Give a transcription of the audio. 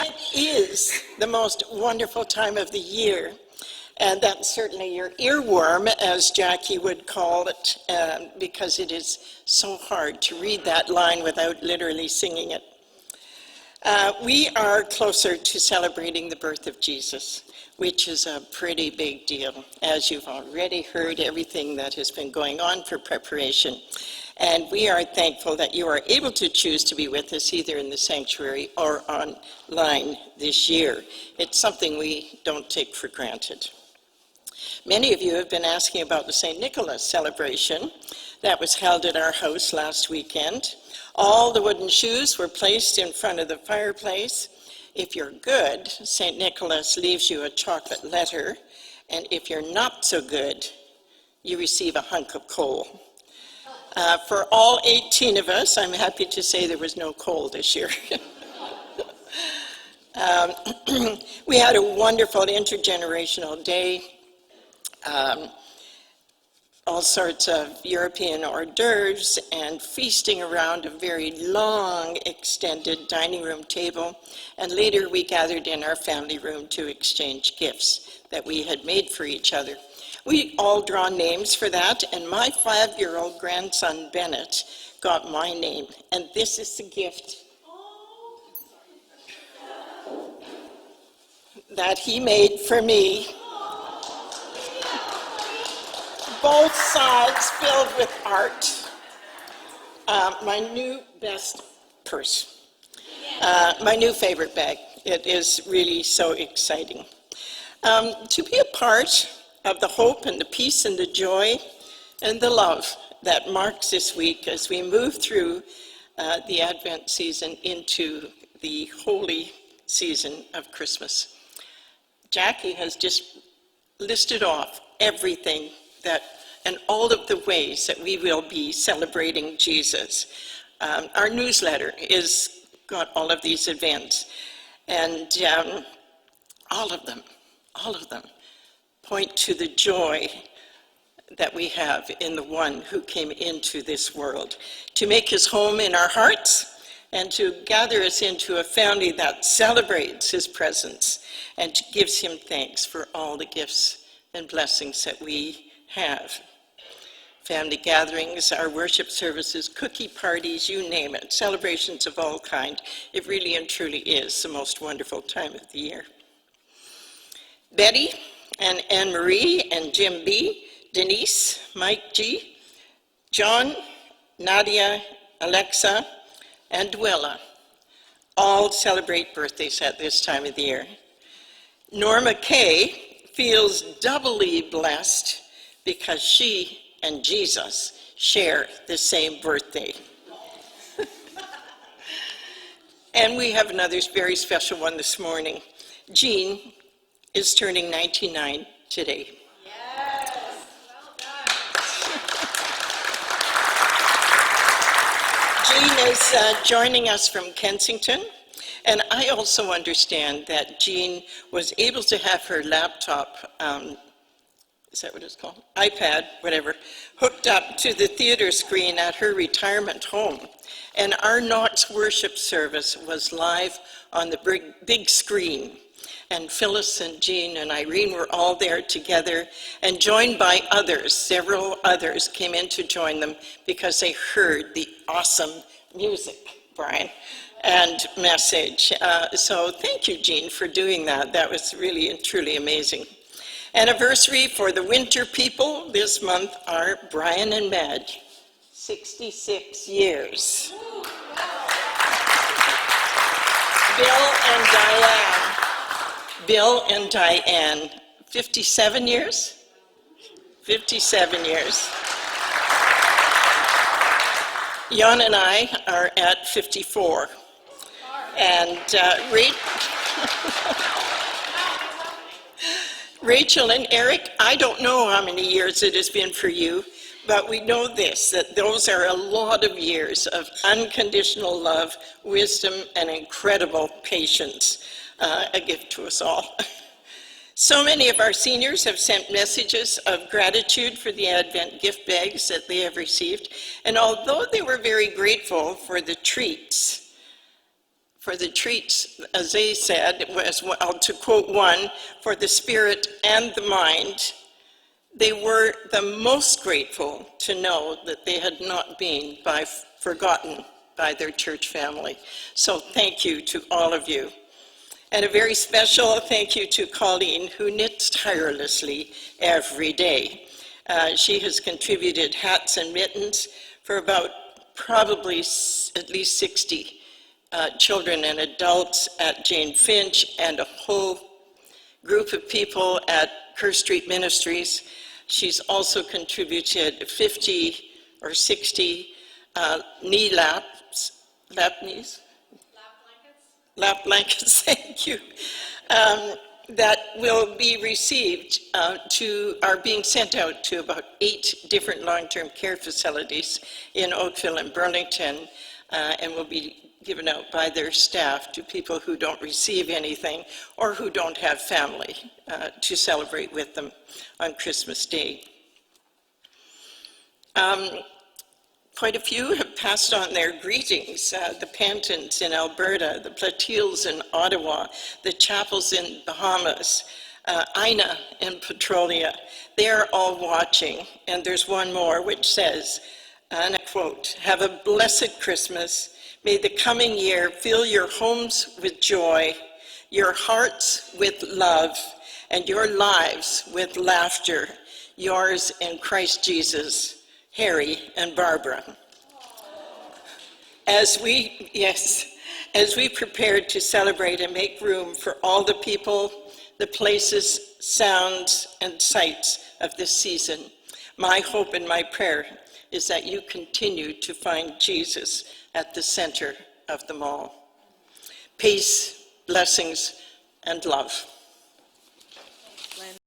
It is the most wonderful time of the year, and that's certainly your earworm, as Jackie would call it, because it is so hard to read that line without literally singing it. We are closer to celebrating the birth of Jesus, which is a pretty big deal, as you've already heard everything that has been going on for preparation. And we are thankful that you are able to choose to be with us either in the sanctuary or online this year. It's something we don't take for granted. Many of you have been asking about the St. Nicholas celebration that was held at our house last weekend. All the wooden shoes were placed in front of the fireplace. If you're good, St. Nicholas leaves you a chocolate letter, and if you're not so good, you receive a hunk of coal. For all 18 of us, I'm happy to say there was no coal this year. We had a wonderful intergenerational day. All sorts of European hors d'oeuvres and feasting around a very long, extended dining room table. And later we gathered in our family room to exchange gifts that we had made for each other. We all draw names for that, and my 5-year-old grandson, Bennett, got my name. And this is the gift that he made for me. Both sides filled with art. My new best purse. My new favorite bag. It is really so exciting. To be a part of the hope and the peace and the joy and the love that marks this week as we move through the Advent season into the holy season of Christmas. Jackie has just listed off everything and all of the ways that we will be celebrating Jesus. Our newsletter is got all of these events, and all of them point to the joy that we have in the one who came into this world to make his home in our hearts and to gather us into a family that celebrates his presence and gives him thanks for all the gifts and blessings that we have. Family gatherings, our worship services, cookie parties, you name it, celebrations of all kind. It really and truly is the most wonderful time of the year. Betty and Anne-Marie and Jim B., Denise, Mike G., John, Nadia, Alexa, and Dwella all celebrate birthdays at this time of the year. Norma Kay feels doubly blessed because she and Jesus share the same birthday. And we have another very special one this morning. Jean is turning 99 today. Yes, well done. Jean is joining us from Kensington, and I also understand that Jean was able to have her laptop, is that what it's called? iPad, whatever, hooked up to the theater screen at her retirement home. And our Knox worship service was live on the big screen. And Phyllis and Jean and Irene were all there together and joined by others. Several others came in to join them because they heard the awesome music, Brian, and message. So thank you, Jean, for doing that. That was really and truly amazing. Anniversary for the winter people this month are Brian and Madge, 66 years. Bill and Diane, 57 years? 57 years. Jan and I are at 54. And Rachel and Eric, I don't know how many years it has been for you, but we know this, that those are a lot of years of unconditional love, wisdom, and incredible patience, a gift to us all. So many of our seniors have sent messages of gratitude for the Advent gift bags that they have received, and although they were very grateful for the treats, for the treats, as they said, was, well, to quote one, for the spirit and the mind. They were the most grateful to know that they had not been forgotten by their church family. So thank you to all of you. And a very special thank you to Colleen, who knits tirelessly every day. She has contributed hats and mittens for about probably at least 60 children and adults at Jane Finch and a whole group of people at Kerr Street Ministries. She's also contributed 50 or 60 knee laps, lap knees? Lap blankets, thank you, that will be received are being sent out to about 8 different long-term care facilities in Oakville and Burlington, and will be given out by their staff to people who don't receive anything or who don't have family to celebrate with them on Christmas Day. Quite a few have passed on their greetings. The Pantons in Alberta, the Plateals in Ottawa, the Chapels in Bahamas, Ina in Petrolia. They're all watching. And there's one more which says, and I quote, "Have a blessed Christmas. May the coming year fill your homes with joy, your hearts with love, and your lives with laughter. Yours in Christ Jesus, Harry and Barbara." As we prepare to celebrate and make room for all the people, the places, sounds, and sights of this season, my hope and my prayer is that you continue to find Jesus at the center of them all. Peace, blessings, and love.